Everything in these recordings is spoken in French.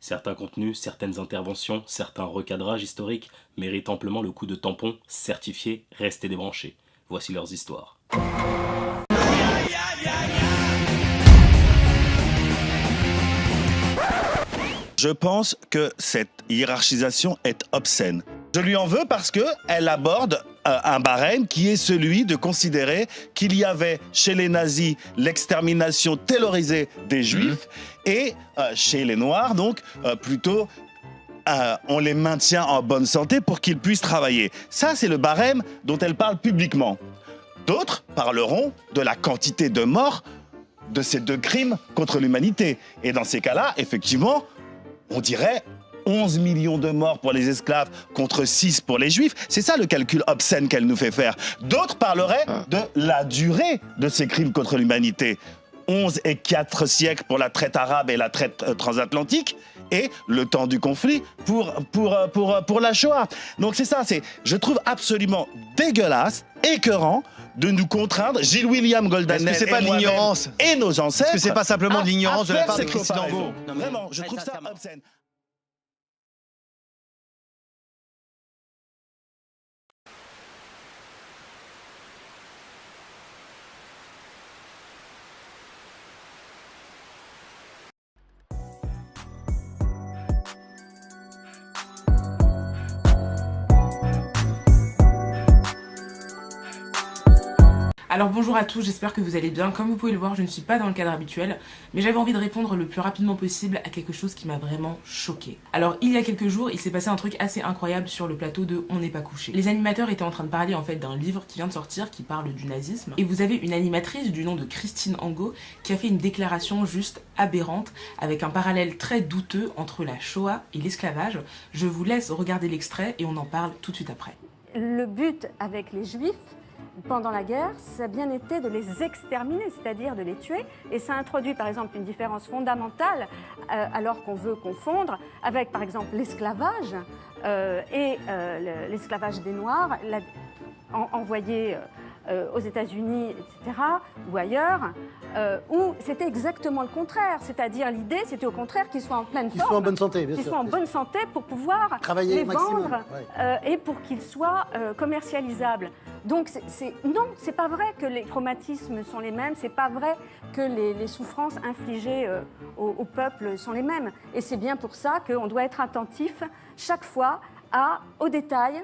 Certains contenus, certaines interventions, certains recadrages historiques méritent amplement le coup de tampon certifié Restez débranchés. Voici leurs histoires. Je pense que cette hiérarchisation est obscène. Je lui en veux parce qu'elle aborde un barème qui est celui de considérer qu'il y avait chez les nazis l'extermination terrorisée des juifs et chez les noirs, donc plutôt on les maintient en bonne santé pour qu'ils puissent travailler. Ça, c'est le barème dont elle parle publiquement. D'autres parleront de la quantité de morts de ces deux crimes contre l'humanité. Et dans ces cas-là, effectivement, on dirait 11 millions de morts pour les esclaves contre 6 pour les juifs. C'est ça le calcul obscène qu'elle nous fait faire. D'autres parleraient de la durée de ces crimes contre l'humanité. 11 et 4 siècles pour la traite arabe et la traite transatlantique, et le temps du conflit pour la Shoah. Donc c'est ça, je trouve absolument dégueulasse, écœurant, de nous contraindre, Gilles William Goldanel Est-ce que c'est pas de l'ignorance et nos ancêtres. Est-ce que c'est pas simplement de l'ignorance de la part de cette Christine comparaison. Angot? Vraiment, je trouve ça obscène. Alors bonjour à tous, j'espère que vous allez bien. Comme vous pouvez le voir, je ne suis pas dans le cadre habituel, mais j'avais envie de répondre le plus rapidement possible à quelque chose qui m'a vraiment choquée. Alors il y a quelques jours, il s'est passé un truc assez incroyable sur le plateau de On n'est pas couché. Les animateurs étaient en train de parler en fait d'un livre qui vient de sortir qui parle du nazisme, et vous avez une animatrice du nom de Christine Angot qui a fait une déclaration juste aberrante avec un parallèle très douteux entre la Shoah et l'esclavage. Je vous laisse regarder l'extrait et on en parle tout de suite après. Le but avec les Juifs, pendant la guerre, ça a bien été de les exterminer, c'est-à-dire de les tuer. Et ça introduit par exemple une différence fondamentale, alors qu'on veut confondre avec par exemple l'esclavage et l'esclavage des Noirs, envoyés aux États-Unis, etc., ou ailleurs, où c'était exactement le contraire. C'est-à-dire l'idée, c'était au contraire qu'ils soient en pleine forme. Qu'ils soient en bonne santé, bien sûr. Qu'ils soient en bonne santé pour pouvoir travailler les au maximum, vendre et pour qu'ils soient commercialisables. Donc non, c'est pas vrai que les traumatismes sont les mêmes, c'est pas vrai que les souffrances infligées au peuple sont les mêmes. Et c'est bien pour ça qu'on doit être attentif chaque fois aux détails,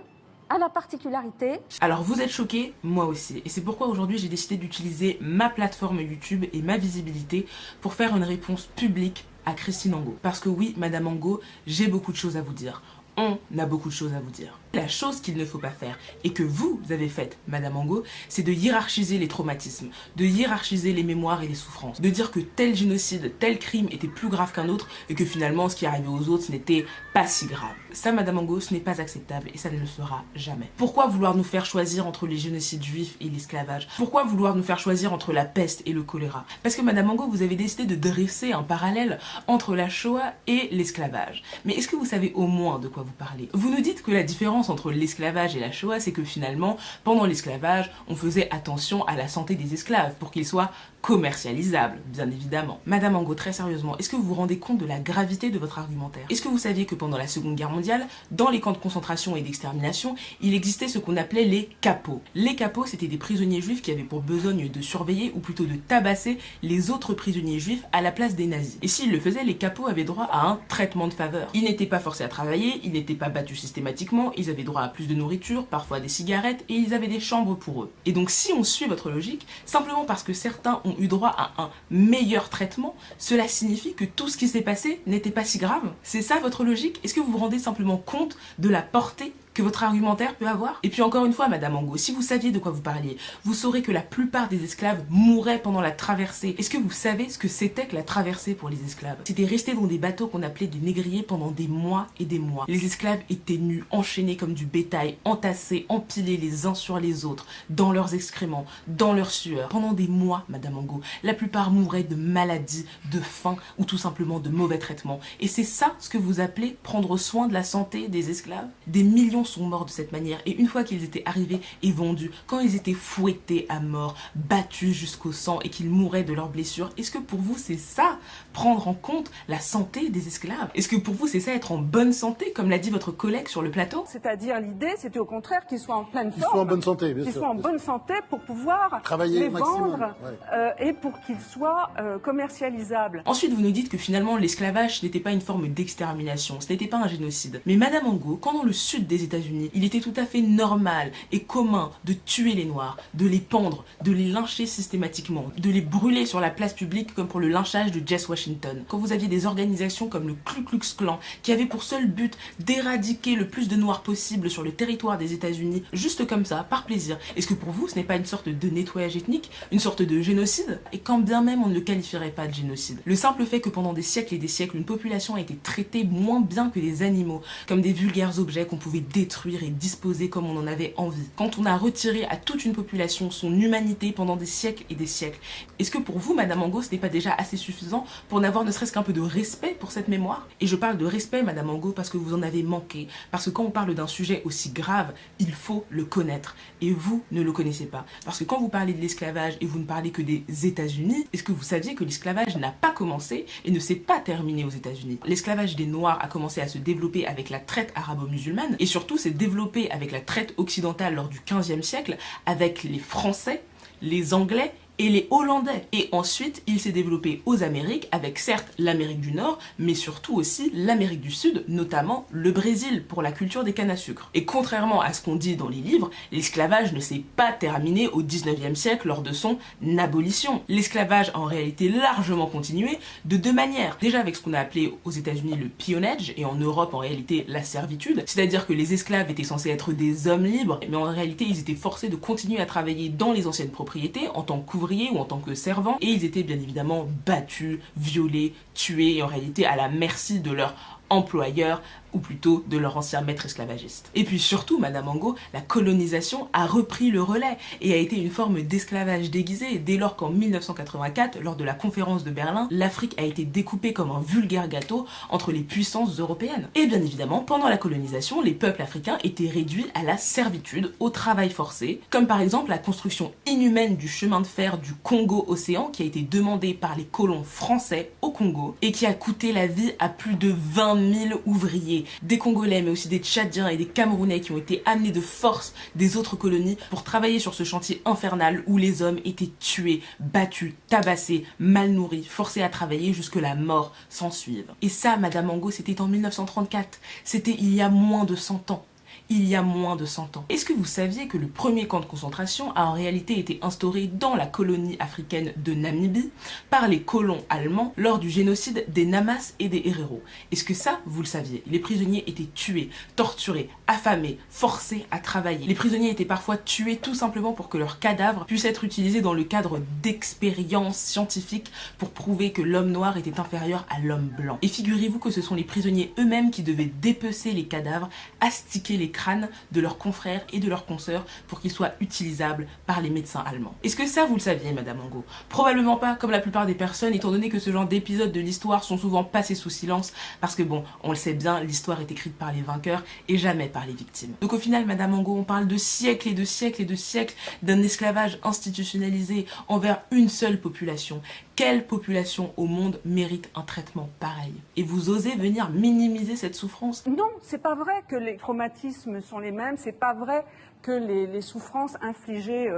à la particularité. Alors vous êtes choqués, moi aussi, et c'est pourquoi aujourd'hui j'ai décidé d'utiliser ma plateforme YouTube et ma visibilité pour faire une réponse publique à Christine Angot. Parce que oui, Madame Angot, j'ai beaucoup de choses à vous dire. On a beaucoup de choses à vous dire. La chose qu'il ne faut pas faire, et que vous avez faite, Madame Angot, c'est de hiérarchiser les traumatismes, de hiérarchiser les mémoires et les souffrances, de dire que tel génocide, tel crime était plus grave qu'un autre, et que finalement ce qui arrivait aux autres, ce n'était pas si grave. Ça, Madame Angot, ce n'est pas acceptable, et ça ne le sera jamais. Pourquoi vouloir nous faire choisir entre les génocides juifs et l'esclavage? Pourquoi vouloir nous faire choisir entre la peste et le choléra? Parce que Madame Angot, vous avez décidé de dresser un parallèle entre la Shoah et l'esclavage. Mais est-ce que vous savez au moins de quoi vous parlez? Vous nous dites que la différence entre l'esclavage et la Shoah, c'est que finalement, pendant l'esclavage, on faisait attention à la santé des esclaves pour qu'ils soient commercialisables, bien évidemment. Madame Angot, très sérieusement, est-ce que vous vous rendez compte de la gravité de votre argumentaire? Est-ce que vous saviez que pendant la Seconde Guerre mondiale, dans les camps de concentration et d'extermination, il existait ce qu'on appelait les capots. Les capots, c'était des prisonniers juifs qui avaient pour besogne de surveiller, ou plutôt de tabasser, les autres prisonniers juifs à la place des nazis. Et s'ils le faisaient, les capots avaient droit à un traitement de faveur. Ils n'étaient pas forcés à travailler, ils n'étaient pas battus systématiquement, ils avaient droit à plus de nourriture, parfois des cigarettes, et ils avaient des chambres pour eux. Et donc si on suit votre logique, simplement parce que certains ont eu droit à un meilleur traitement, cela signifie que tout ce qui s'est passé n'était pas si grave. C'est ça votre logique? Est-ce que vous vous rendez simplement compte de la portée que votre argumentaire peut avoir? Et puis encore une fois, Madame Angot, si vous saviez de quoi vous parliez, vous saurez que la plupart des esclaves mouraient pendant la traversée. Est-ce que vous savez ce que c'était que la traversée pour les esclaves? C'était rester dans des bateaux qu'on appelait des négriers pendant des mois et des mois. Les esclaves étaient nus, enchaînés comme du bétail, entassés, empilés les uns sur les autres, dans leurs excréments, dans leur sueur. Pendant des mois, Madame Angot, la plupart mouraient de maladies, de faim ou tout simplement de mauvais traitements. Et c'est ça ce que vous appelez prendre soin de la santé des esclaves? Des millions sont morts de cette manière, et une fois qu'ils étaient arrivés et vendus, quand ils étaient fouettés à mort, battus jusqu'au sang et qu'ils mouraient de leurs blessures, est-ce que pour vous c'est ça, prendre en compte la santé des esclaves? Est-ce que pour vous c'est ça, être en bonne santé, comme l'a dit votre collègue sur le plateau? C'est-à-dire l'idée, c'était au contraire qu'ils soient en pleine Ils sont en forme, bonne santé, bien qu'ils sûr. soient en bonne santé pour pouvoir Travailler les au maximum, vendre ouais. et pour qu'ils soient commercialisables. Ensuite, vous nous dites que finalement l'esclavage n'était pas une forme d'extermination, ce n'était pas un génocide. Mais Madame Angot, quand dans le sud des États-Unis, il était tout à fait normal et commun de tuer les Noirs, de les pendre, de les lyncher systématiquement, de les brûler sur la place publique comme pour le lynchage de Jesse Washington. Quand vous aviez des organisations comme le Ku Klux Klan qui avaient pour seul but d'éradiquer le plus de Noirs possible sur le territoire des États-Unis, juste comme ça, par plaisir, est-ce que pour vous ce n'est pas une sorte de nettoyage ethnique, une sorte de génocide? Et quand bien même on ne le qualifierait pas de génocide. Le simple fait que pendant des siècles et des siècles, une population a été traitée moins bien que des animaux, comme des vulgaires objets qu'on pouvait détruire et disposer comme on en avait envie. Quand on a retiré à toute une population son humanité pendant des siècles et des siècles, est-ce que pour vous, Madame Angot, ce n'est pas déjà assez suffisant pour n'avoir ne serait-ce qu'un peu de respect pour cette mémoire? Et je parle de respect, Madame Angot, parce que vous en avez manqué. Parce que quand on parle d'un sujet aussi grave, il faut le connaître. Et vous ne le connaissez pas. Parce que quand vous parlez de l'esclavage et vous ne parlez que des États-Unis, est-ce que vous saviez que l'esclavage n'a pas commencé et ne s'est pas terminé aux États-Unis? L'esclavage des Noirs a commencé à se développer avec la traite arabo-musulmane et surtout s'est développé avec la traite occidentale lors du XVe siècle avec les Français, les Anglais et les Hollandais. Et ensuite, il s'est développé aux Amériques, avec certes l'Amérique du Nord, mais surtout aussi l'Amérique du Sud, notamment le Brésil, pour la culture des cannes à sucre. Et contrairement à ce qu'on dit dans les livres, l'esclavage ne s'est pas terminé au 19e siècle lors de son abolition. L'esclavage a en réalité largement continué de deux manières. Déjà avec ce qu'on a appelé aux États-Unis le peonage, et en Europe en réalité la servitude, c'est-à-dire que les esclaves étaient censés être des hommes libres, mais en réalité ils étaient forcés de continuer à travailler dans les anciennes propriétés en tant qu'ouvriers ou en tant que servants, et ils étaient bien évidemment battus, violés, tués, et en réalité à la merci de leur employeur, ou plutôt de leur ancien maître esclavagiste. Et puis surtout, Madame Angot, la colonisation a repris le relais et a été une forme d'esclavage déguisé dès lors qu'en 1984, lors de la conférence de Berlin, l'Afrique a été découpée comme un vulgaire gâteau entre les puissances européennes. Et bien évidemment, pendant la colonisation, les peuples africains étaient réduits à la servitude, au travail forcé, comme par exemple la construction inhumaine du chemin de fer du Congo-Océan qui a été demandé par les colons français au Congo et qui a coûté la vie à plus de 20 000 ouvriers, des Congolais mais aussi des Tchadiens et des Camerounais qui ont été amenés de force des autres colonies pour travailler sur ce chantier infernal où les hommes étaient tués, battus, tabassés, mal nourris, forcés à travailler jusque la mort s'en suive. Et ça, Madame Angot, c'était en 1934, c'était il y a moins de 100 ans. Il y a moins de 100 ans. Est-ce que vous saviez que le premier camp de concentration a en réalité été instauré dans la colonie africaine de Namibie par les colons allemands lors du génocide des Namas et des Herero? Est-ce que ça, vous le saviez? Les prisonniers étaient tués, torturés, affamés, forcés à travailler. Les prisonniers étaient parfois tués tout simplement pour que leurs cadavres puissent être utilisés dans le cadre d'expériences scientifiques pour prouver que l'homme noir était inférieur à l'homme blanc. Et figurez-vous que ce sont les prisonniers eux-mêmes qui devaient dépecer les cadavres, astiquer les crânes de leurs confrères et de leurs consoeurs pour qu'ils soient utilisables par les médecins allemands. Est-ce que ça vous le saviez, Madame Angot? Probablement pas, comme la plupart des personnes, étant donné que ce genre d'épisodes de l'histoire sont souvent passés sous silence, parce que bon, on le sait bien, l'histoire est écrite par les vainqueurs et jamais par les victimes. Donc au final, Madame Angot, on parle de siècles et de siècles et de siècles d'un esclavage institutionnalisé envers une seule population. Quelle population au monde mérite un traitement pareil? Et vous osez venir minimiser cette souffrance? Non, c'est pas vrai que les traumatismes sont les mêmes, c'est pas vrai que les souffrances infligées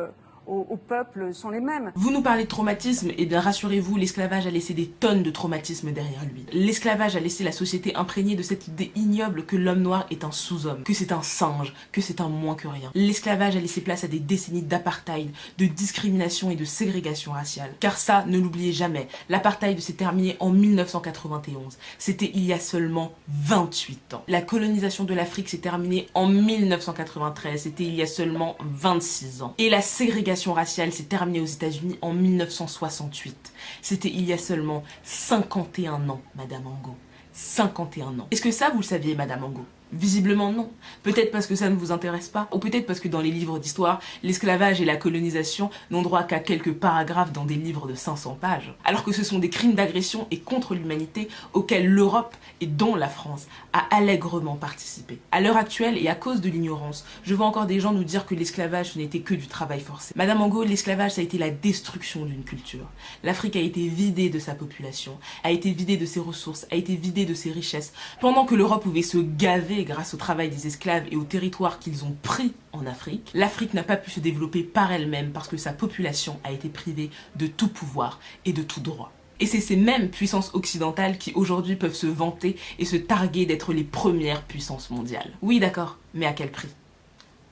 au peuple sont les mêmes. Vous nous parlez de traumatisme, et bien rassurez-vous, l'esclavage a laissé des tonnes de traumatismes derrière lui. L'esclavage a laissé la société imprégnée de cette idée ignoble que l'homme noir est un sous-homme, que c'est un singe, que c'est un moins que rien. L'esclavage a laissé place à des décennies d'apartheid, de discrimination et de ségrégation raciale. Car ça, ne l'oubliez jamais, l'apartheid s'est terminé en 1991. C'était il y a seulement 28 ans. La colonisation de l'Afrique s'est terminée en 1993. C'était il y a seulement 26 ans. Et la ségrégation raciale s'est terminée aux États-Unis en 1968. C'était il y a seulement 51 ans, Madame Angot. 51 ans. Est-ce que ça, vous le saviez, Madame Angot? Visiblement non. Peut-être parce que ça ne vous intéresse pas, ou peut-être parce que dans les livres d'histoire, l'esclavage et la colonisation n'ont droit qu'à quelques paragraphes dans des livres de 500 pages. Alors que ce sont des crimes d'agression et contre l'humanité auxquels l'Europe, et dont la France, a allègrement participé. À l'heure actuelle, et à cause de l'ignorance, je vois encore des gens nous dire que l'esclavage ce n'était que du travail forcé. Madame Angot, l'esclavage ça a été la destruction d'une culture. L'Afrique a été vidée de sa population, a été vidée de ses ressources, a été vidée de ses richesses, pendant que l'Europe pouvait se gaver grâce au travail des esclaves et aux territoires qu'ils ont pris en Afrique. L'Afrique n'a pas pu se développer par elle-même parce que sa population a été privée de tout pouvoir et de tout droit. Et c'est ces mêmes puissances occidentales qui aujourd'hui peuvent se vanter et se targuer d'être les premières puissances mondiales. Oui d'accord, mais à quel prix?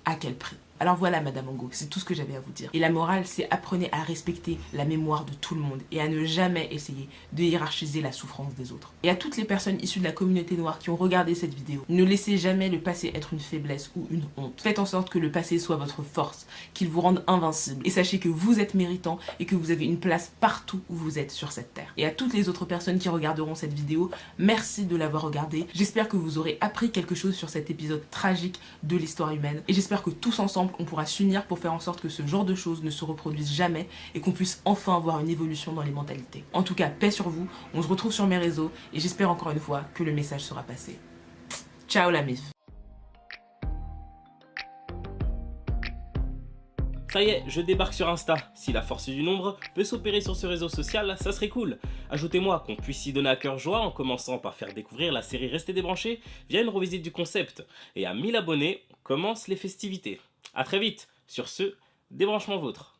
À quel prix? Alors voilà Madame Angot, c'est tout ce que j'avais à vous dire. Et la morale, c'est apprenez à respecter la mémoire de tout le monde et à ne jamais essayer de hiérarchiser la souffrance des autres. Et à toutes les personnes issues de la communauté noire qui ont regardé cette vidéo, ne laissez jamais le passé être une faiblesse ou une honte. Faites en sorte que le passé soit votre force, qu'il vous rende invincible. Et sachez que vous êtes méritant et que vous avez une place partout où vous êtes sur cette terre. Et à toutes les autres personnes qui regarderont cette vidéo, merci de l'avoir regardée. J'espère que vous aurez appris quelque chose sur cet épisode tragique de l'histoire humaine. Et j'espère que tous ensemble, on pourra s'unir pour faire en sorte que ce genre de choses ne se reproduisent jamais et qu'on puisse enfin avoir une évolution dans les mentalités. En tout cas, paix sur vous, on se retrouve sur mes réseaux et j'espère encore une fois que le message sera passé. Ciao la MIF. Ça y est, je débarque sur Insta. Si la force du nombre peut s'opérer sur ce réseau social, ça serait cool. Ajoutez-moi qu'on puisse y donner à cœur joie en commençant par faire découvrir la série Restez débranchés via une revisite du concept. Et à 1000 abonnés, on commence les festivités. A très vite. Sur ce, débranchement vôtre.